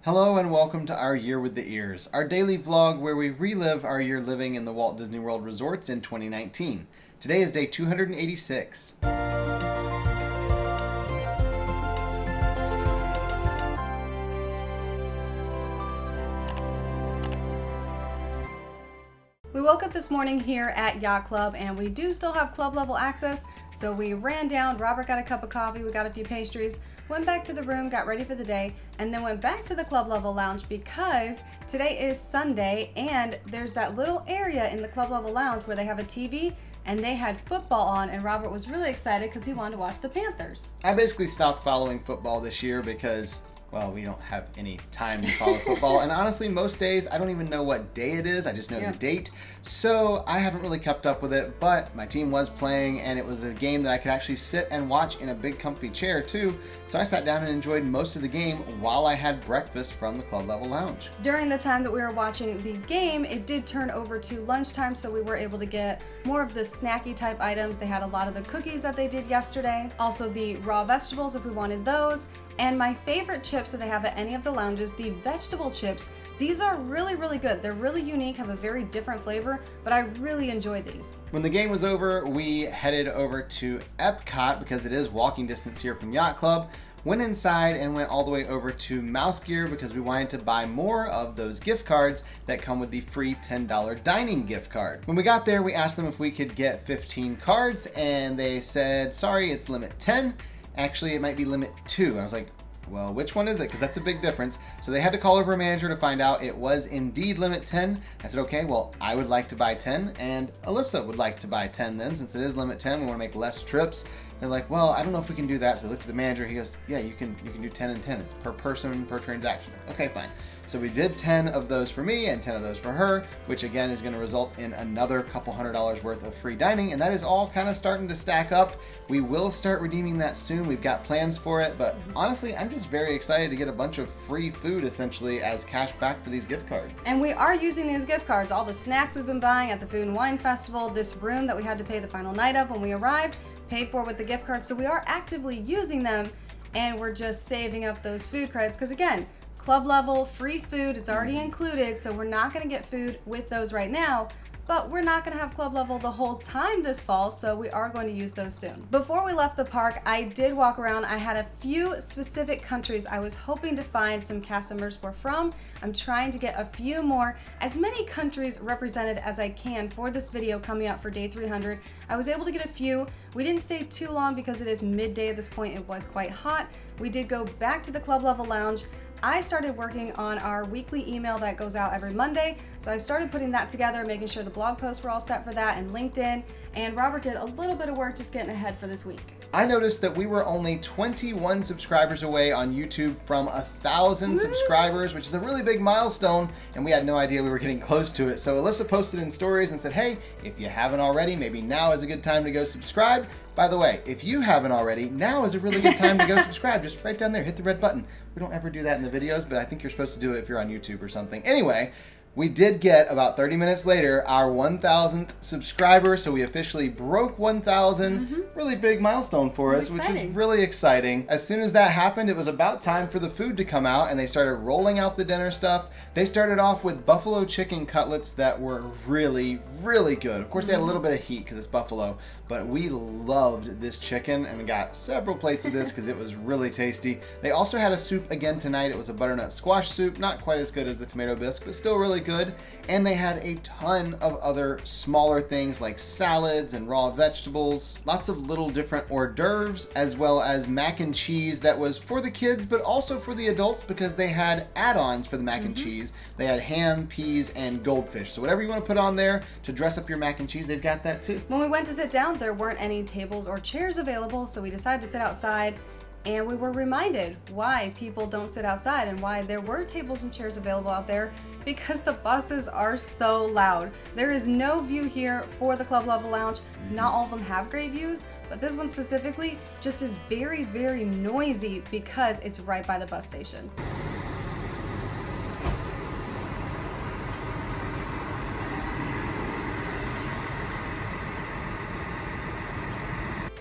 Hello and welcome to Our Year with the Ears, our daily vlog where we relive our year living in the Walt Disney World resorts in 2019. Today is day 286. We woke up this morning here at Yacht Club and we do still have club level access, so we ran down. Robert got a cup of coffee, we got a few pastries, went back to the room, got ready for the day, and then went back to the club level lounge because today is Sunday and there's that little area in the club level lounge where they have a TV and they had football on, and Robert was really excited because he wanted to watch the Panthers. I basically stopped following football this year because, well, we don't have any time to follow football. And honestly, most days, I don't even know what day it is. I just know the date. So I haven't really kept up with it, but my team was playing and it was a game that I could actually sit and watch in a big comfy chair too. So I sat down and enjoyed most of the game while I had breakfast from the club level lounge. During the time that we were watching the game, it did turn over to lunchtime, so we were able to get more of the snacky type items. They had a lot of the cookies that they did yesterday. Also the raw vegetables if we wanted those. And my favorite chips that they have at any of the lounges, the vegetable chips. These are really, really good. They're really unique, have a very different flavor, but I really enjoy these. When the game was over, we headed over to Epcot because it is walking distance here from Yacht Club. Went inside and went all the way over to Mouse Gear because we wanted to buy more of those gift cards that come with the free $10 dining gift card. When we got there, we asked them if we could get 15 cards and they said, sorry, it's limit 10. Actually, it might be limit 2. I was like, well, which one is it? Because that's a big difference. So they had to call over a manager to find out it was indeed limit 10. I said, okay, well, I would like to buy 10 and Alyssa would like to buy 10 then. Since it is limit 10, we want to make less trips. They're like, well, I don't know if we can do that. So they looked at the manager. He goes, yeah, you can do 10 and 10. It's per person, per transaction. Okay, fine. So we did 10 of those for me and 10 of those for her, which again is going to result in another couple $100 worth of free dining. And that is all kind of starting to stack up. We will start redeeming that soon. We've got plans for it. But honestly, I'm just very excited to get a bunch of free food essentially as cash back for these gift cards. And we are using these gift cards. All the snacks we've been buying at the Food and Wine Festival, this room that we had to pay the final night of when we arrived, paid for with the gift card. So we are actively using them and we're just saving up those food credits because again, club level, free food, it's already included, so we're not going to get food with those right now, but we're not going to have club level the whole time this fall, so we are going to use those soon. Before we left the park, I did walk around. I had a few specific countries I was hoping to find some cast members were from. I'm trying to get a few more, as many countries represented as I can for this video coming out for day 300. I was able to get a few. We didn't stay too long because it is midday at this point. It was quite hot. We did go back to the club level lounge. I started working on our weekly email that goes out every Monday. So I started putting that together, making sure the blog posts were all set for that and LinkedIn. And Robert did a little bit of work just getting ahead for this week. I noticed that we were only 21 subscribers away on YouTube from 1,000 subscribers, which is a really big milestone, and we had no idea we were getting close to it. So Alyssa posted in stories and said, hey, if you haven't already, maybe now is a good time to go subscribe. By the way, if you haven't already, now is a really good time to go subscribe. Just right down there, hit the red button. We don't ever do that in the videos, but I think you're supposed to do it if you're on YouTube or something. Anyway, we did get, about 30 minutes later, our 1,000th subscriber, so we officially broke 1,000. Really big milestone for us, which is really exciting. As soon as that happened, it was about time for the food to come out, and they started rolling out the dinner stuff. They started off with buffalo chicken cutlets that were really, really good. Of course, they had a little bit of heat because it's buffalo, but we loved this chicken, and we got several plates of this because it was really tasty. They also had a soup again tonight. It was a butternut squash soup, not quite as good as the tomato bisque, but still really good. And they had a ton of other smaller things like salads and raw vegetables, lots of little different hors d'oeuvres, as well as mac and cheese that was for the kids but also for the adults because they had add-ons for the mac and cheese. They had ham, peas, and goldfish. So whatever you want to put on there to dress up your mac and cheese, they've got that too. When we went to sit down, there weren't any tables or chairs available, so we decided to sit outside. And we were reminded why people don't sit outside and why there were tables and chairs available out there, because the buses are so loud. There is no view here for the club level lounge. Not all of them have great views, but this one specifically just is very, very noisy because it's right by the bus station.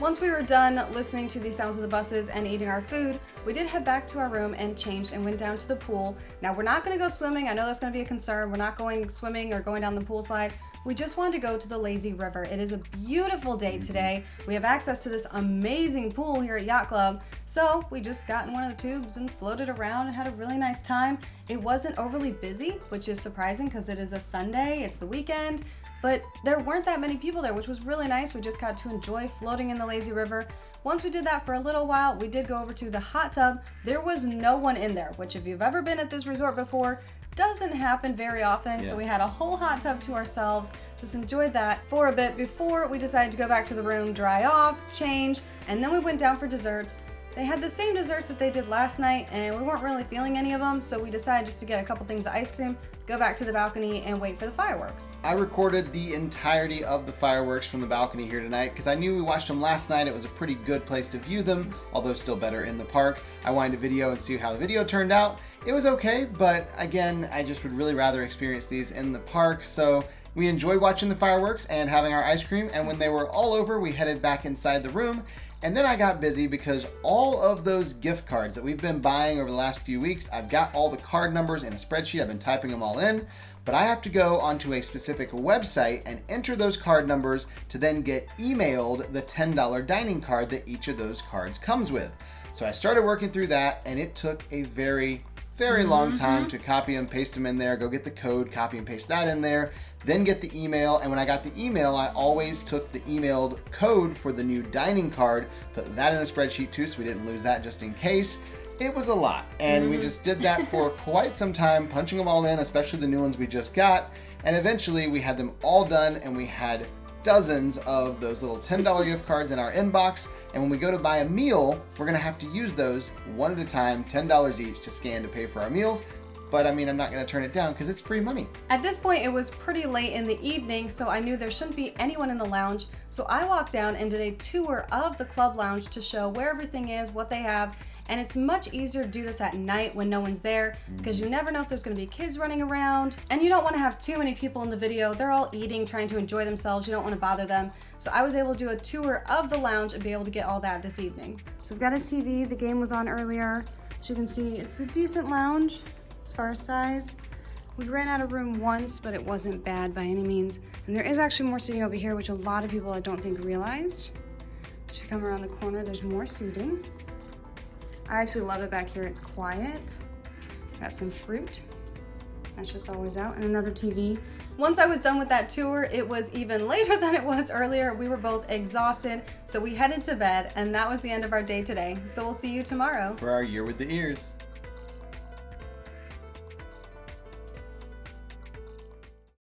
Once we were done listening to the sounds of the buses and eating our food, we did head back to our room and changed and went down to the pool. Now we're not going to go swimming. I know that's going to be a concern. We're not going swimming or going down the pool slide. We just wanted to go to the lazy river. It is a beautiful day today. We have access to this amazing pool here at Yacht Club. So we just got in one of the tubes and floated around and had a really nice time. It wasn't overly busy, which is surprising because it is a Sunday, it's the weekend. But there weren't that many people there, which was really nice. We just got to enjoy floating in the lazy river. Once we did that for a little while, we did go over to the hot tub. There was no one in there, which if you've ever been at this resort before, doesn't happen very often. So we had a whole hot tub to ourselves, just enjoyed that for a bit before we decided to go back to the room, dry off, change, and then we went down for desserts. They had the same desserts that they did last night, and we weren't really feeling any of them, so we decided just to get a couple things of ice cream, go back to the balcony, and wait for the fireworks. I recorded the entirety of the fireworks from the balcony here tonight because I knew we watched them last night. It was a pretty good place to view them, although still better in the park. I wanted to video and see how the video turned out. It was okay, but again, I just would really rather experience these in the park, so we enjoyed watching the fireworks and having our ice cream, and when they were all over, we headed back inside the room. And then I got busy because all of those gift cards that we've been buying over the last few weeks, I've got all the card numbers in a spreadsheet. I've been typing them all in, but I have to go onto a specific website and enter those card numbers to then get emailed the $10 dining card that each of those cards comes with. So I started working through that, and it took a very long time to copy and paste them in there, go get the code, copy and paste that in there, then get the email. And when I got the email, I always took the emailed code for the new dining card, put that in a spreadsheet too, so we didn't lose that just in case. It was a lot, and we just did that for quite some time, punching them all in, especially the new ones we just got. And eventually we had them all done, and we had dozens of those little $10 gift cards in our inbox. And when we go to buy a meal, we're gonna have to use those one at a time, $10 each to scan to pay for our meals. But I mean, I'm not gonna turn it down because it's free money. At this point, it was pretty late in the evening, so I knew there shouldn't be anyone in the lounge. So I walked down and did a tour of the club lounge to show where everything is, what they have. And it's much easier to do this at night when no one's there because you never know if there's gonna be kids running around, and you don't wanna have too many people in the video. They're all eating, trying to enjoy themselves. You don't wanna bother them. So I was able to do a tour of the lounge and be able to get all that this evening. So we've got a TV, the game was on earlier. As you can see, it's a decent lounge as far as size. We ran out of room once, but it wasn't bad by any means. And there is actually more seating over here, which a lot of people I don't think realized. So if you come around the corner, there's more seating. I actually love it back here. It's quiet. Got some fruit. That's just always out. And another TV. Once I was done with that tour, it was even later than it was earlier. We were both exhausted, so we headed to bed, and that was the end of our day today. So we'll see you tomorrow For our Year with the Ears.